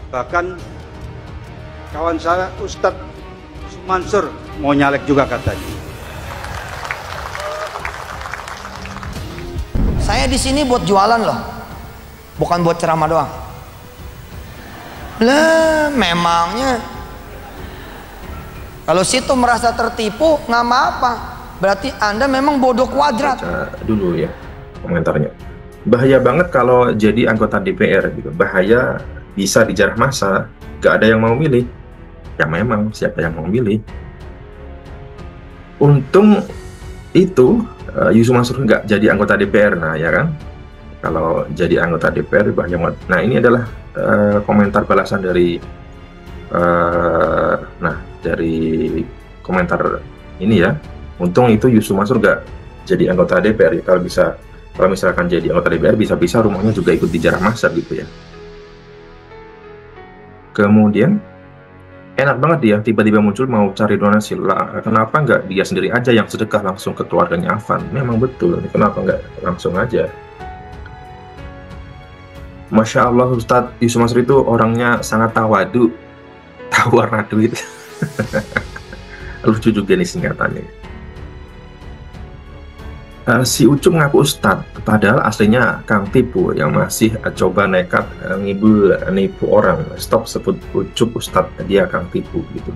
Bahkan kawan saya Ustadz Mansur mau nyalek juga katanya. Saya di sini buat jualan loh, bukan buat ceramah doang. Lah, memangnya kalau situ merasa tertipu nggak apa-apa, berarti Anda memang bodoh kuadrat. Baca dulu ya komentarnya. Bahaya banget kalau jadi anggota DPR gitu. Bahaya, bisa dijarah massa, gak ada yang mau milih. Ya memang siapa yang mau milih. Untung itu Yusuf Mansur nggak jadi anggota DPR, nah ya kan. Kalau jadi anggota DPR bahaya banget. Nah ini adalah komentar balasan dari dari komentar ini ya. Untung itu Yusuf Mansur nggak jadi anggota DPR. Kalau misalkan jadi anggota DPR, bisa-bisa rumahnya juga ikut dijarah massa gitu ya. Kemudian enak banget dia tiba-tiba muncul mau cari donasi lah. Kenapa nggak dia sendiri aja yang sedekah langsung ke keluarganya Afan? Memang betul, kenapa nggak langsung aja? Masya Allah, Ustadz Yusuf Mansur itu orangnya sangat tawadu, tahu warna duit. Lucu juga nih singkatannya. Si Ucup ngaku Ustadz, padahal aslinya Kang Tipu yang masih coba nekat ngibul nipu orang. Stop sebut Ucup Ustadz, dia Kang Tipu gitu.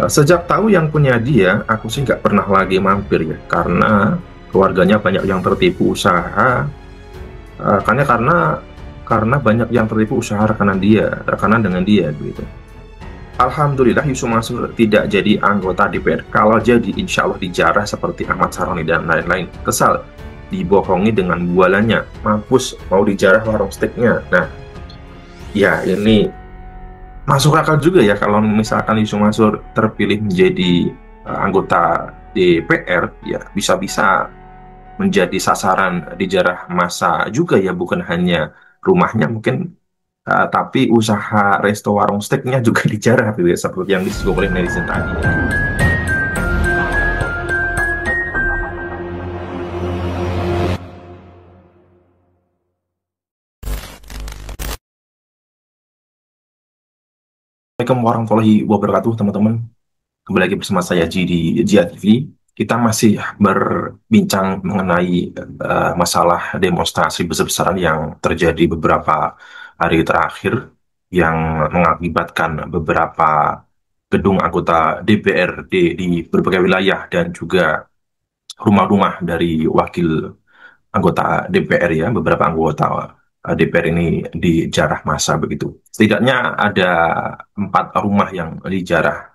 Sejak tahu yang punya dia, aku sih nggak pernah lagi mampir ya, karena keluarganya banyak yang tertipu usaha. Karena banyak yang tertipu usaha rekanan dengan dia gitu. Alhamdulillah Yusuf Mansur tidak jadi anggota DPR. Kalau jadi insya Allah dijarah seperti Ahmad Saroni dan lain-lain. Kesal dibohongi dengan bualannya, mampus mau dijarah warung steaknya. Nah ya ini masuk akal juga ya kalau misalkan Yusuf Mansur terpilih menjadi anggota DPR, ya bisa-bisa menjadi sasaran dijarah massa juga ya, bukan hanya rumahnya mungkin. Tapi usaha resto warung steaknya juga dijarah gitu ya, seperti yang disinggung oleh netizen tadi. Assalamualaikum warahmatullahi wabarakatuh teman-teman. Kembali lagi bersama saya Ji di Jia TV. Kita masih berbincang mengenai masalah demonstrasi besar-besaran yang terjadi beberapa hari terakhir, yang mengakibatkan beberapa gedung anggota DPRD di berbagai wilayah dan juga rumah-rumah dari wakil anggota DPR ya, beberapa anggota DPR ini dijarah massa begitu. Setidaknya ada 4 rumah yang dijarah.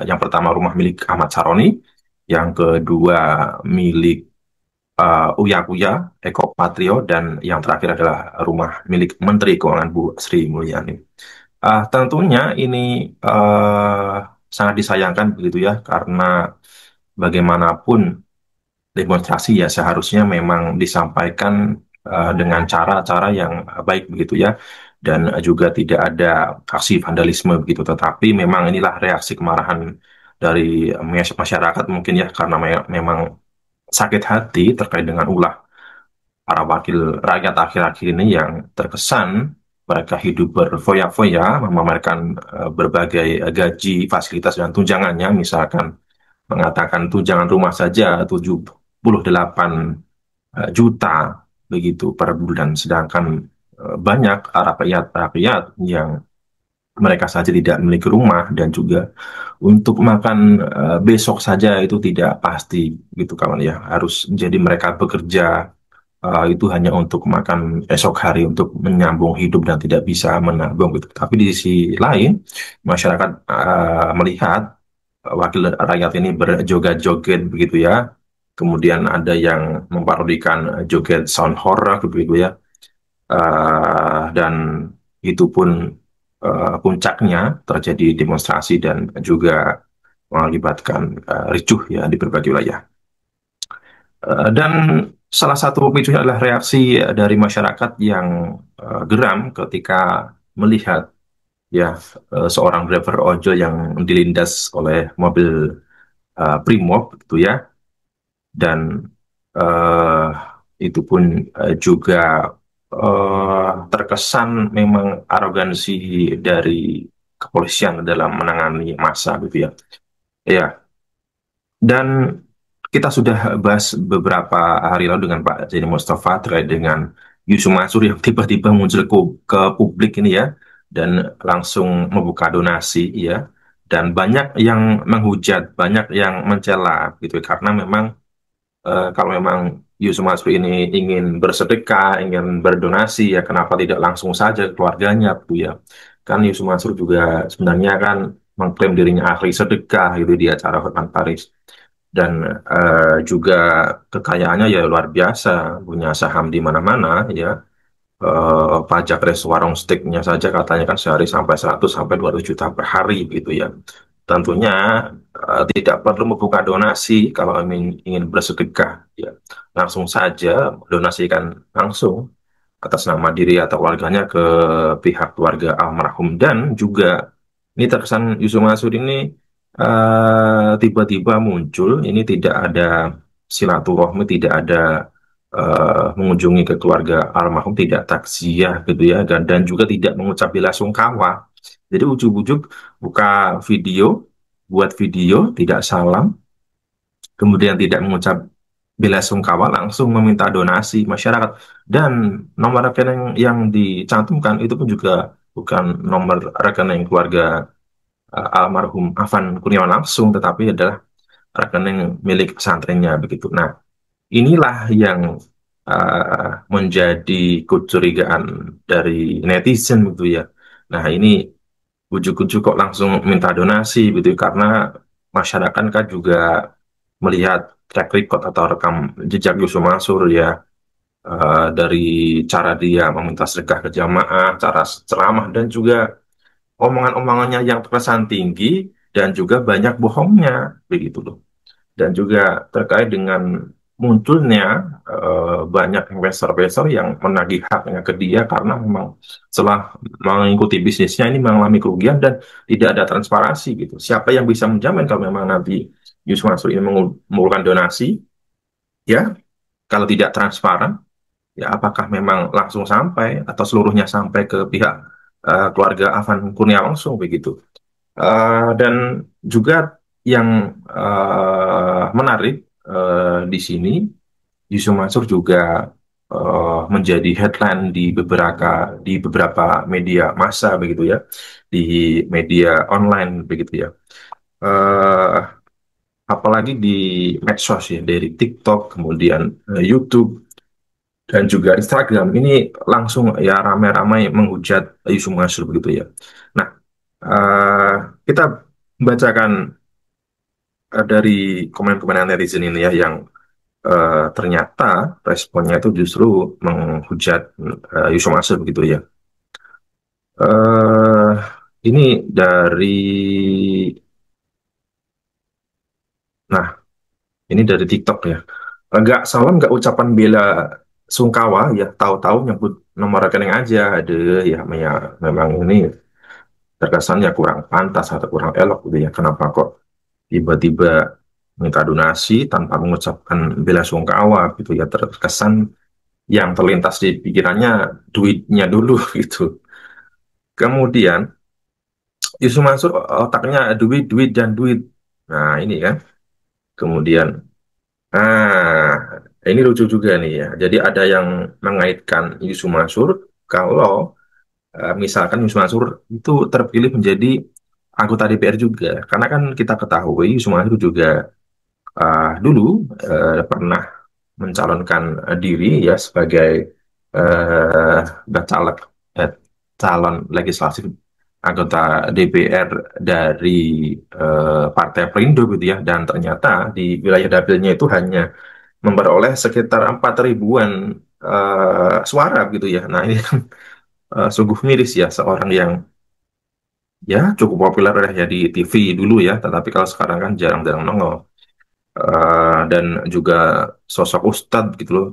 Yang pertama rumah milik Ahmad Saroni, yang kedua milik Uya Kuya, Eko Patrio, dan yang terakhir adalah rumah milik Menteri Keuangan Bu Sri Mulyani. Tentunya ini sangat disayangkan begitu ya, karena bagaimanapun demonstrasi ya seharusnya memang disampaikan dengan cara-cara yang baik begitu ya, dan juga tidak ada aksi vandalisme begitu. Tetapi memang inilah reaksi kemarahan dari masyarakat mungkin ya, karena memang sakit hati terkait dengan ulah para wakil rakyat akhir-akhir ini yang terkesan mereka hidup berfoya-foya, memamerkan berbagai gaji, fasilitas, dan tunjangannya. Misalkan mengatakan tunjangan rumah saja 78 juta begitu per bulan, sedangkan banyak rakyat yang mereka saja tidak memiliki rumah, dan juga untuk makan besok saja itu tidak pasti gitu kawan ya. Harus jadi mereka bekerja itu hanya untuk makan esok hari, untuk menyambung hidup dan tidak bisa menabung gitu. Tapi di sisi lain masyarakat melihat wakil rakyat ini berjoget-joget begitu ya. Kemudian ada yang memparodikan joget sound horror begitu ya. Dan itu pun puncaknya terjadi demonstrasi dan juga mengakibatkan ricuh ya di berbagai wilayah. Dan salah satu pemicunya adalah reaksi dari masyarakat yang geram ketika melihat ya seorang driver ojol yang dilindas oleh mobil Brimob gitu ya, dan itu pun juga terkesan memang arogansi dari kepolisian dalam menangani massa gitu ya. Ya, dan kita sudah bahas beberapa hari lalu dengan Pak Zaini Mustafa terkait dengan Yusuf Mansur yang tiba-tiba muncul ke publik ini ya, dan langsung membuka donasi ya, dan banyak yang menghujat, banyak yang mencela gitu ya, karena memang kalau memang Yusuf Mansur ini ingin bersedekah, ingin berdonasi ya, kenapa tidak langsung saja ke keluarganya Bu ya. Kan Yusuf Mansur juga sebenarnya kan mengklaim dirinya ahli sedekah gitu di acara Hotman Paris, dan juga kekayaannya ya luar biasa, punya saham di mana-mana ya. Pajak restoran steaknya saja katanya kan sehari sampai 100 sampai 200 juta per hari gitu ya. Tentunya tidak perlu membuka donasi kalau ingin bersedekah ya. Langsung saja donasikan langsung atas nama diri atau keluarganya ke pihak keluarga almarhum. Dan juga ini terkesan Yusuf Mansur ini tiba-tiba muncul, ini tidak ada silaturahmi, tidak ada mengunjungi ke keluarga almarhum, tidak takziah gitu ya, dan juga tidak mengucap bela sungkawa. Jadi ujuk-ujuk buka video, buat video, tidak salam, kemudian tidak mengucap bela sungkawa, langsung meminta donasi masyarakat. Dan nomor rekening yang dicantumkan itu pun juga bukan nomor rekening keluarga almarhum Afan Kurniawan langsung, tetapi adalah rekening milik pesantrennya begitu. Nah, inilah yang menjadi kecurigaan dari netizen gitu ya. Nah, ini ujuk-ujuk kok langsung minta donasi gitu, karena masyarakat kan juga melihat track record atau rekam jejak Yusuf Mansur ya, dari cara dia meminta sedekah ke jamaah, cara ceramah, dan juga omongan-omongannya yang terkesan tinggi dan juga banyak bohongnya begitu loh. Dan juga terkait dengan munculnya banyak investor-investor yang menagih haknya ke dia karena memang setelah mengikuti bisnisnya ini mengalami kerugian dan tidak ada transparansi gitu. Siapa yang bisa menjamin kalau memang nanti Yusuf Mansur ini mengumpulkan donasi ya, kalau tidak transparan ya, apakah memang langsung sampai atau seluruhnya sampai ke pihak keluarga Afan Kurnia langsung begitu. Dan juga yang menarik di sini, Yusuf Mansur juga menjadi headline di beberapa media massa begitu ya, di media online begitu ya. Eh, Apalagi di medsos ya, dari TikTok, kemudian YouTube, dan juga Instagram, ini langsung ya ramai-ramai menghujat Yusuf Mansur begitu ya. Nah, eh, kita bacakan dari komen-komen netizen ini ya, yang ternyata responnya itu justru menghujat Yusuf Mansur begitu ya. eh ini dari, nah ini dari TikTok ya. Nggak salam, nggak ucapan bela sungkawa ya, tahu-tahu nyebut nomor rekening aja. Ada ya, memang ini terkesan ya kurang pantas atau kurang elok gitu ya. Kenapa kok tiba-tiba minta donasi tanpa mengucapkan bela sungkawa gitu ya, terkesan yang terlintas di pikirannya duitnya dulu gitu. Kemudian Yusuf Mansur otaknya duit, duit, dan duit. Nah ini kan. Kemudian, ini lucu juga nih ya. Jadi ada yang mengaitkan Yusuf Mansur kalau misalkan Yusuf Mansur itu terpilih menjadi anggota DPR juga. Karena kan kita ketahui Yusuf Mansur juga dulu pernah mencalonkan diri ya sebagai eh bacalek, eh, calon legislatif anggota DPR dari Partai Perindo gitu ya, dan ternyata di wilayah dapilnya itu hanya memperoleh sekitar 4 ribuan suara gitu ya. Nah ini kan sungguh miris ya, seorang yang ya cukup populer ya di TV dulu ya, tetapi kalau sekarang kan jarang-jarang nongol. Dan juga sosok Ustadz gitu loh.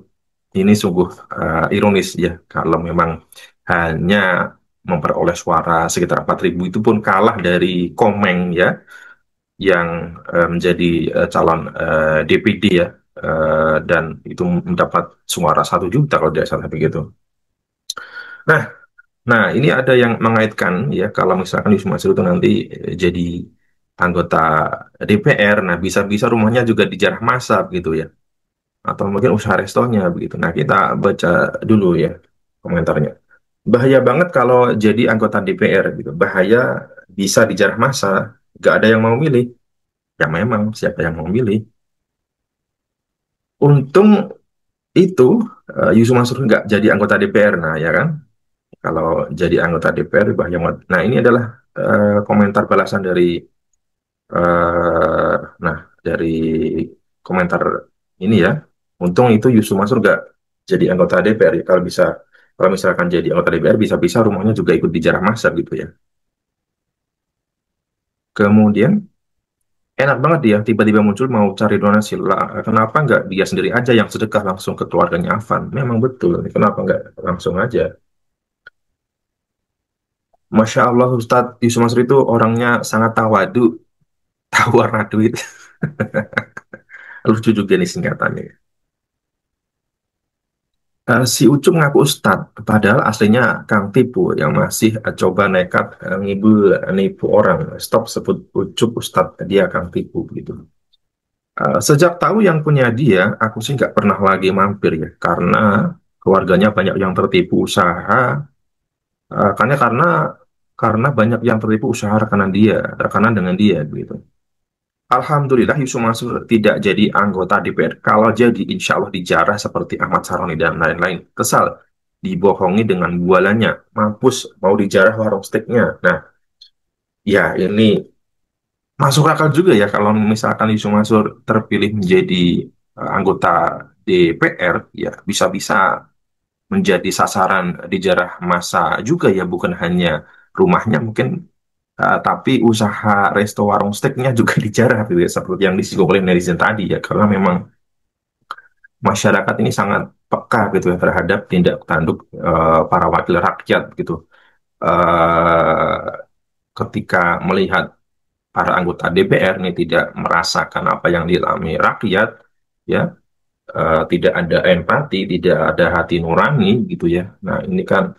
Ini sungguh ironis ya, kalau memang hanya memperoleh suara sekitar 4 ribu, itu pun kalah dari Komeng ya, yang menjadi calon DPD ya, dan itu mendapat suara 1 juta kalau tidak salah begitu. Nah, nah ini ada yang mengaitkan ya kalau misalkan Yusuf Mansur itu nanti jadi anggota DPR, nah bisa-bisa rumahnya juga dijarah massa gitu ya, atau mungkin usaha restonya begitu. Nah kita baca dulu ya komentarnya. Bahaya banget kalau jadi anggota DPR gitu. Bahaya bisa dijarah massa, gak ada yang mau milih. Ya memang siapa yang mau milih? Untung itu Yusuf Mansur nggak jadi anggota DPR, nah ya kan? Kalau jadi anggota DPR bahaya banget. Nah ini adalah komentar balasan dari eh nah dari komentar ini ya. Untung itu Yusuf Mansur nggak jadi anggota DPR ya. Kalau misalkan jadi anggota DPR bisa-bisa rumahnya juga ikut dijarah massa gitu ya. Kemudian enak banget dia tiba-tiba muncul mau cari donasi lah. Kenapa nggak dia sendiri aja yang sedekah langsung ke keluarganya Afan? Memang betul. Kenapa nggak langsung aja? Masya Allah Ustadz Yusuf Mansur itu orangnya sangat tawadu, tahu warna duit. Lucu juga nih singkatannya. Si Ucup ngaku Ustadz, padahal aslinya Kang Tipu yang masih coba nekat nipu orang. Stop sebut Ucup Ustadz, dia Kang Tipu gitu. Sejak tahu yang punya dia, aku sih nggak pernah lagi mampir ya, karena keluarganya banyak yang tertipu usaha, karena banyak yang tertipu usaha rekanan dengan dia gitu. Alhamdulillah Yusuf Mansur tidak jadi anggota DPR. Kalau jadi, insya Allah dijarah seperti Ahmad Saroni dan lain-lain. Kesal, dibohongi dengan bualannya, mampus mau dijarah warung steaknya. Nah, ya ini masuk akal juga ya kalau misalkan Yusuf Mansur terpilih menjadi anggota DPR, ya bisa-bisa menjadi sasaran dijarah massa juga ya, bukan hanya rumahnya mungkin, tapi usaha resto warung steaknya juga dijarah gitu ya, seperti yang disinggung oleh netizen tadi ya, karena memang masyarakat ini sangat peka gitu ya terhadap tindak tanduk para wakil rakyat gitu. Eh, Ketika melihat para anggota DPR ini tidak merasakan apa yang dialami rakyat, ya, tidak ada empati, tidak ada hati nurani gitu ya. Nah, ini kan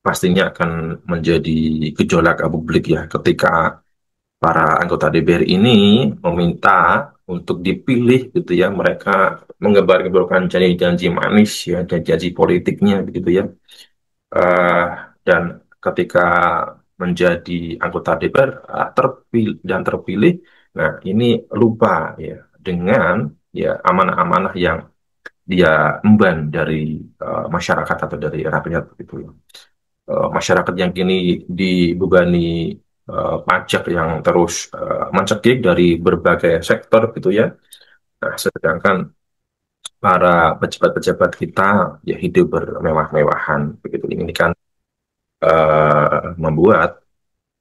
pastinya akan menjadi gejolak publik ya ketika para anggota DPR ini meminta untuk dipilih gitu ya, mereka mengebar-geborkan janji-janji manis ya, dan janji politiknya gitu ya. Eh, dan ketika menjadi anggota DPR terpilih dan terpilih, nah ini lupa ya dengan ya amanah-amanah yang dia emban dari masyarakat atau dari rakyat gitu ya. Masyarakat yang kini dibebani pajak yang terus mencekik dari berbagai sektor gitu ya. Nah, sedangkan para pejabat-pejabat kita ya hidup bermewah-mewahan begitu. Ini kan membuat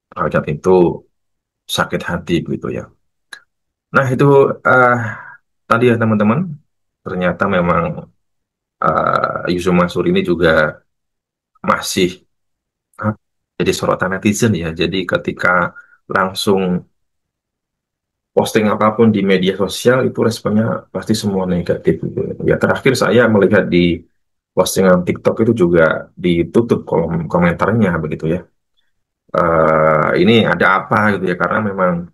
rakyat itu sakit hati gitu ya. Nah, itu eh, tadi ya teman-teman, ternyata memang Yusuf Mansur ini juga masih apa, jadi sorotan netizen ya. Jadi ketika langsung posting apapun di media sosial itu responnya pasti semua negatif gitu. Ya terakhir saya melihat di postingan TikTok itu juga ditutup kolom komentarnya begitu ya. Ini ada apa gitu ya, karena memang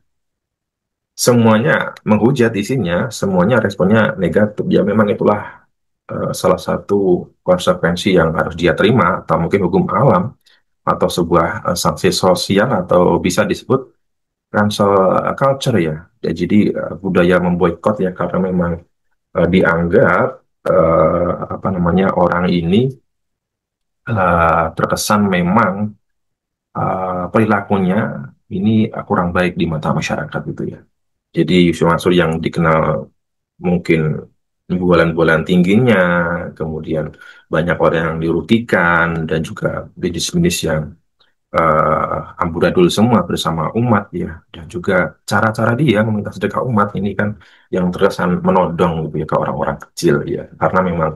semuanya menghujat isinya, semuanya responnya negatif. Ya memang itulah salah satu konsekuensi yang harus dia terima, atau mungkin hukum alam, atau sebuah sanksi sosial, atau bisa disebut cancel culture ya. Ya, jadi budaya memboikot ya, karena memang dianggap apa namanya, orang ini terkesan memang perilakunya ini kurang baik di mata masyarakat gitu ya. Jadi Yusuf Mansur yang dikenal mungkin bulan-bulan tingginya, kemudian banyak orang yang dirugikan, dan juga bisnis-bisnis yang amburadul semua bersama umat ya, dan juga cara-cara dia meminta sedekah umat ini kan yang terkesan menodong gitu ya ke orang-orang kecil ya, karena memang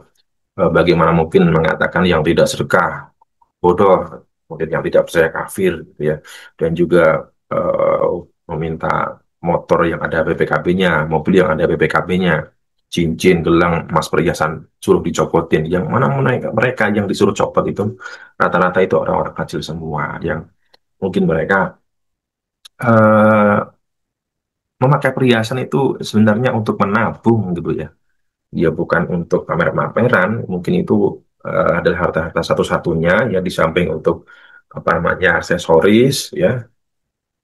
bagaimana mungkin mengatakan yang tidak sedekah bodoh, kemudian yang tidak percaya kafir gitu ya, dan juga meminta motor yang ada BPKB-nya, mobil yang ada BPKB-nya. cincin, gelang, emas perhiasan suruh dicopotin. Yang mana mereka yang disuruh copot itu rata-rata itu orang-orang kecil semua yang mungkin mereka eh, memakai perhiasan itu sebenarnya untuk menabung gitu ya. Ya bukan untuk pamer-pameran, mungkin itu adalah harta-harta satu-satunya ya di samping untuk apa namanya aksesoris ya.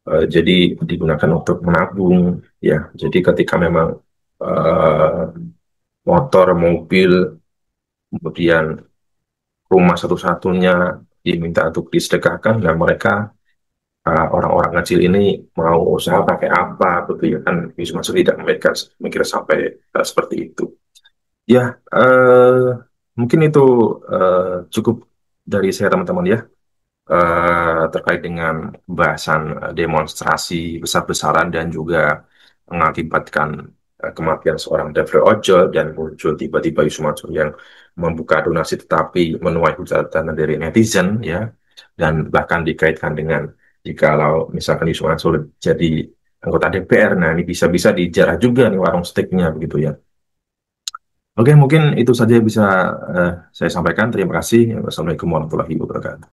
Jadi digunakan untuk menabung ya. Jadi ketika memang eh, motor, mobil, kemudian rumah satu-satunya diminta untuk disedekahkan, nah mereka orang-orang kecil ini mau usaha pakai apa gitu ya kan, bisa masuk tidak mereka mikir sampai seperti itu. Ya, mungkin itu cukup dari saya teman-teman ya, terkait dengan pembahasan demonstrasi besar-besaran dan juga mengakibatkan kematian seorang David Ojol dan muncul tiba-tiba Yusuf Mansur yang membuka donasi tetapi menuai hujatan dari netizen ya, dan bahkan dikaitkan dengan jikalau misalkan Yusuf Mansur jadi anggota DPR, nah ini bisa-bisa dijarah juga nih warung steaknya begitu ya. Oke, mungkin itu saja yang bisa saya sampaikan. Terima kasih. Wassalamualaikum warahmatullahi wabarakatuh.